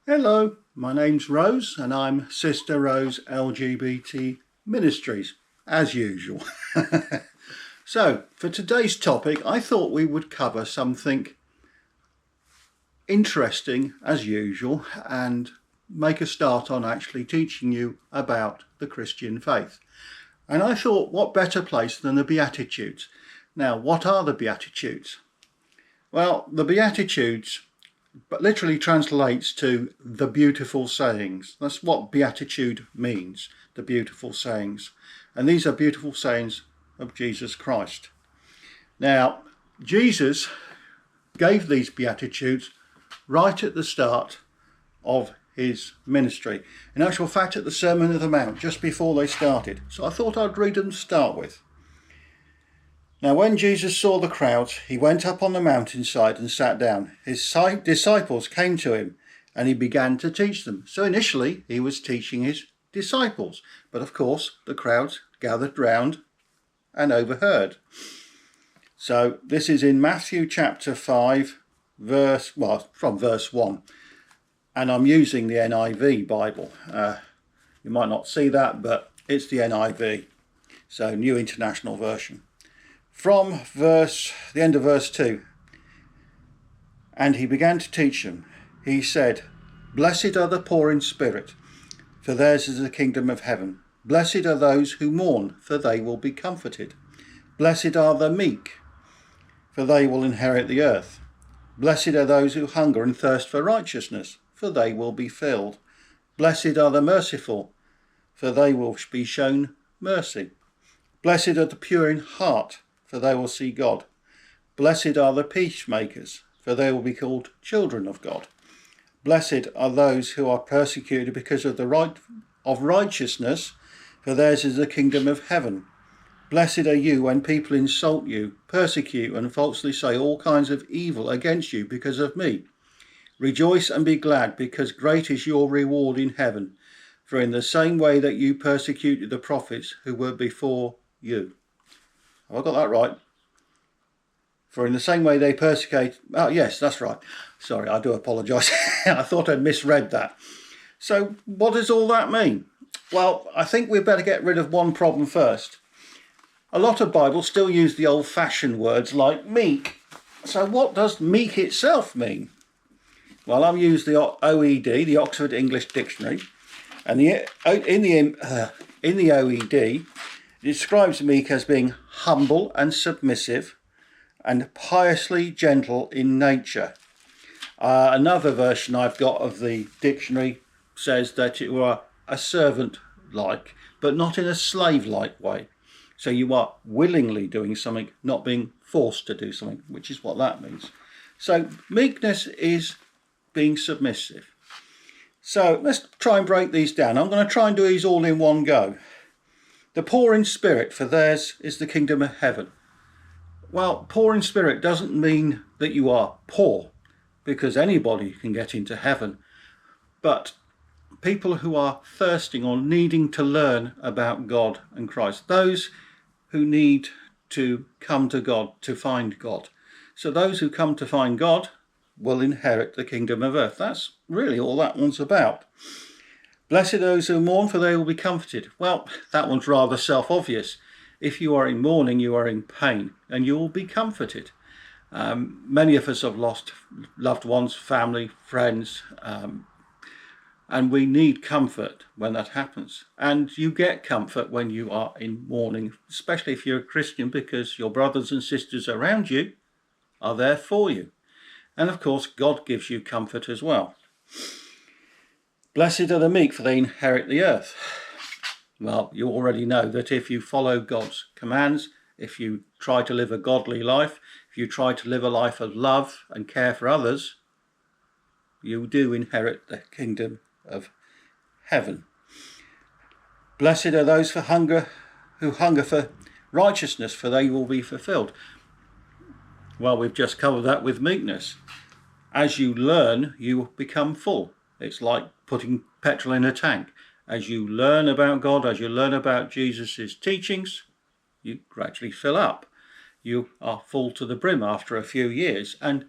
Hello, my name's Rose and I'm Sister Rose LGBT Ministries, as usual. So, for today's topic, I thought we would cover something interesting, as usual, and make a start on actually teaching you about the Christian faith. And I thought, what better place than the Beatitudes? Now, what are the Beatitudes? Well, the Beatitudes literally translates to the beautiful sayings. That's what beatitude means, the beautiful sayings. And these are beautiful sayings of Jesus Christ. Now, Jesus gave these beatitudes right at the start of his ministry. In actual fact, at the Sermon on the Mount, just before they started. So I thought I'd read them to start with. Now when Jesus saw the crowds, he went up on the mountainside and sat down. His disciples came to him and he began to teach them. So initially he was teaching his disciples, but of course the crowds gathered round and overheard. So this is in Matthew chapter 5, from verse 1. And I'm using the NIV Bible. You might not see that, but it's the NIV, so New International Version. From the end of verse 2, and he began to teach them. He said, "Blessed are the poor in spirit, for theirs is the kingdom of heaven. Blessed are those who mourn, for they will be comforted. Blessed are the meek, for they will inherit the earth. Blessed are those who hunger and thirst for righteousness, for they will be filled. Blessed are the merciful, for they will be shown mercy. Blessed are the pure in heart, for they will see God. Blessed are the peacemakers, for they will be called children of God. Blessed are those who are persecuted because of righteousness, for theirs is the kingdom of heaven. Blessed are you when people insult you, persecute and falsely say all kinds of evil against you because of me. Rejoice and be glad, because great is your reward in heaven. For in the same way that you persecuted the prophets who were before you." Have I got that right? For in the same way they persecute... Oh, yes, that's right. Sorry, I do apologise. I thought I'd misread that. So what does all that mean? Well, I think we'd better get rid of one problem first. A lot of Bibles still use the old-fashioned words like meek. So what does meek itself mean? Well, I've used the OED, the Oxford English Dictionary. And in the OED... it describes meek as being humble and submissive and piously gentle in nature. Another version I've got of the dictionary says that you are a servant-like, but not in a slave-like way. So you are willingly doing something, not being forced to do something, which is what that means. So meekness is being submissive. So let's try and break these down. I'm going to try and do these all in one go. The poor in spirit, for theirs is the kingdom of heaven. Well, poor in spirit doesn't mean that you are poor, because anybody can get into heaven. But people who are thirsting or needing to learn about God and Christ, those who need to come to God to find God. So those who come to find God will inherit the kingdom of earth. That's really all that one's about. Blessed are those who mourn, for they will be comforted. Well, that one's rather self-obvious. If you are in mourning, you are in pain, and you will be comforted. Many of us have lost loved ones, family, friends, and we need comfort when that happens. And you get comfort when you are in mourning, especially if you're a Christian, because your brothers and sisters around you are there for you. And of course, God gives you comfort as well. Blessed are the meek, for they inherit the earth. Well, you already know that if you follow God's commands, if you try to live a godly life, if you try to live a life of love and care for others, you do inherit the kingdom of heaven. Blessed are those who hunger for righteousness, for they will be fulfilled. Well, we've just covered that with meekness. As you learn, you become full. It's like putting petrol in a tank. As you learn about God, as you learn about Jesus' teachings, you gradually fill up. You are full to the brim after a few years. And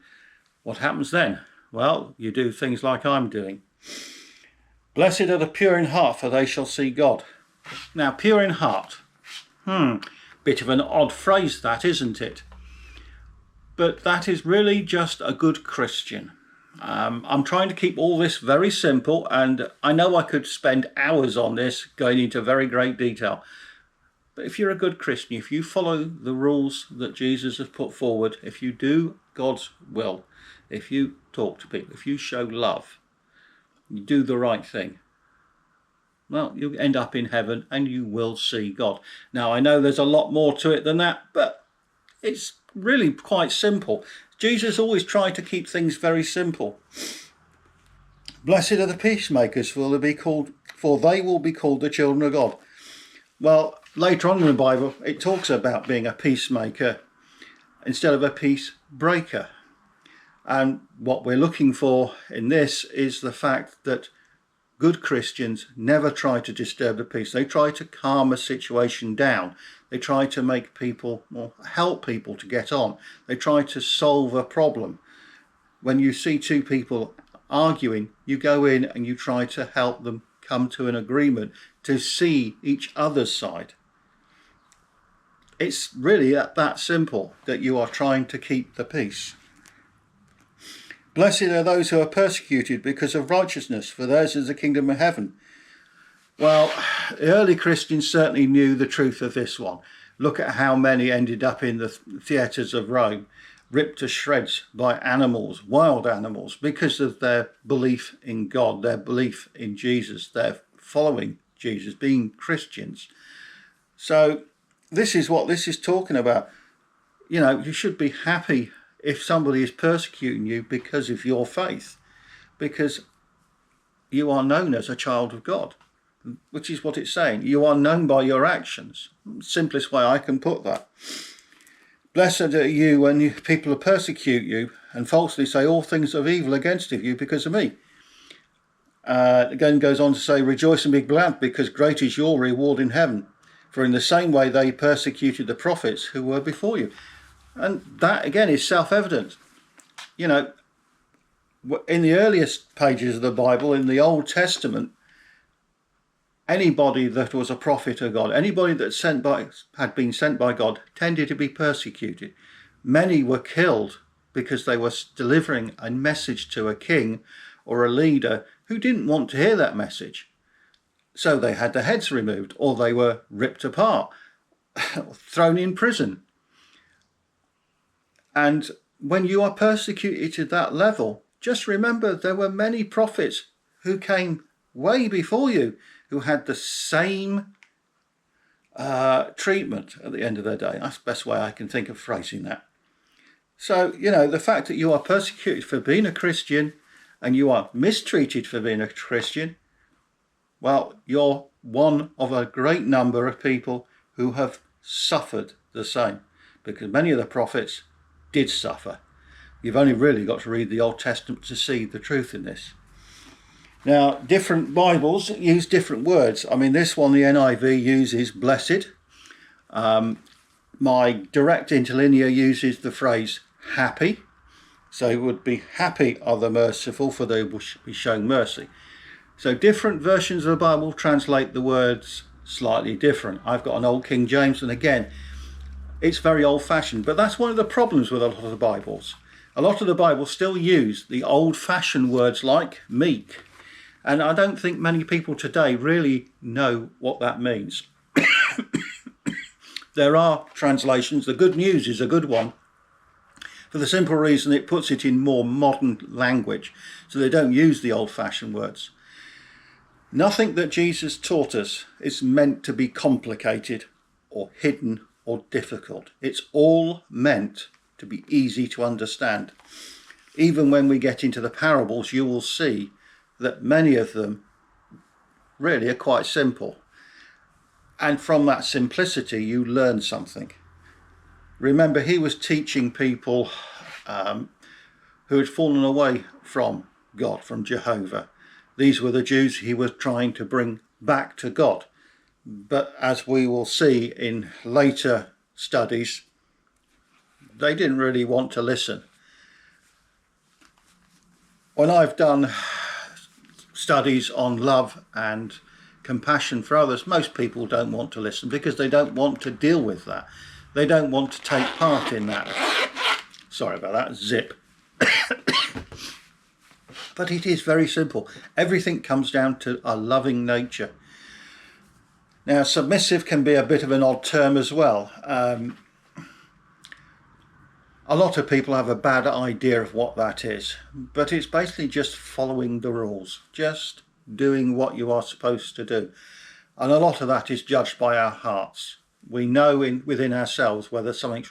what happens then? Well, you do things like I'm doing. Blessed are the pure in heart, for they shall see God. Now, pure in heart. Bit of an odd phrase that, isn't it? But that is really just a good Christian. I'm trying to keep all this very simple, and I know I could spend hours on this going into very great detail. But if you're a good Christian, if you follow the rules that Jesus has put forward, if you do God's will, if you talk to people, if you show love, you do the right thing, well, you'll end up in heaven and you will see God. Now, I know there's a lot more to it than that, but it's really quite simple. Jesus always tried to keep things very simple. Blessed are the peacemakers, for they will be called the children of God. Well, later on in the Bible, it talks about being a peacemaker instead of a peace breaker. And what we're looking for in this is the fact that good Christians never try to disturb the peace. They try to calm a situation down. They try to make people, or help people to get on. They try to solve a problem. When you see two people arguing, you go in and you try to help them come to an agreement, to see each other's side. It's really that simple, that you are trying to keep the peace. Blessed are those who are persecuted because of righteousness, for theirs is the kingdom of heaven. Well, the early Christians certainly knew the truth of this one. Look at how many ended up in the theatres of Rome, ripped to shreds by animals, wild animals, because of their belief in God, their belief in Jesus, their following Jesus, being Christians. So this is what this is talking about. You know, you should be happy if somebody is persecuting you because of your faith, because you are known as a child of God, which is what it's saying. You are known by your actions. Simplest way I can put that. Blessed are you when people persecute you and falsely say all things of evil against you because of me. Again goes on to say, rejoice and be glad, because great is your reward in heaven. For in the same way they persecuted the prophets who were before you. And that again is self-evident. You know, in the earliest pages of the Bible, in the Old Testament, anybody that was a prophet of God, anybody that had been sent by God, tended to be persecuted. Many were killed because they were delivering a message to a king or a leader who didn't want to hear that message. So they had their heads removed, or they were ripped apart, thrown in prison. And when you are persecuted to that level, just remember there were many prophets who came way before you who had the same treatment at the end of their day. That's the best way I can think of phrasing that. So, you know, the fact that you are persecuted for being a Christian and you are mistreated for being a Christian, well, you're one of a great number of people who have suffered the same, because many of the prophets did suffer. You've only really got to read the Old Testament to see the truth in this. Now, different Bibles use different words. I mean, this one, the NIV, uses blessed. My direct interlinear uses the phrase happy. So it would be happy are the merciful, for they will be shown mercy. So different versions of the Bible translate the words slightly different. I've got an old King James, and again, it's very old-fashioned, but that's one of the problems with a lot of the Bibles. A lot of the Bibles still use the old-fashioned words like meek, and I don't think many people today really know what that means. There are translations. The Good News is a good one, for the simple reason it puts it in more modern language, so they don't use the old-fashioned words. Nothing that Jesus taught us is meant to be complicated or hidden or difficult. It's all meant to be easy to understand. Even when we get into the parables, you will see that many of them really are quite simple. And from that simplicity, you learn something. Remember, he was teaching people who had fallen away from God, from Jehovah. These were the Jews he was trying to bring back to God. But as we will see in later studies, they didn't really want to listen. When I've done studies on love and compassion for others, most people don't want to listen because they don't want to deal with that. They don't want to take part in that. Sorry about that, zip. But it is very simple. Everything comes down to a loving nature. Now, submissive can be a bit of an odd term as well. A lot of people have a bad idea of what that is, but it's basically just following the rules, just doing what you are supposed to do. And a lot of that is judged by our hearts. We know within ourselves whether something's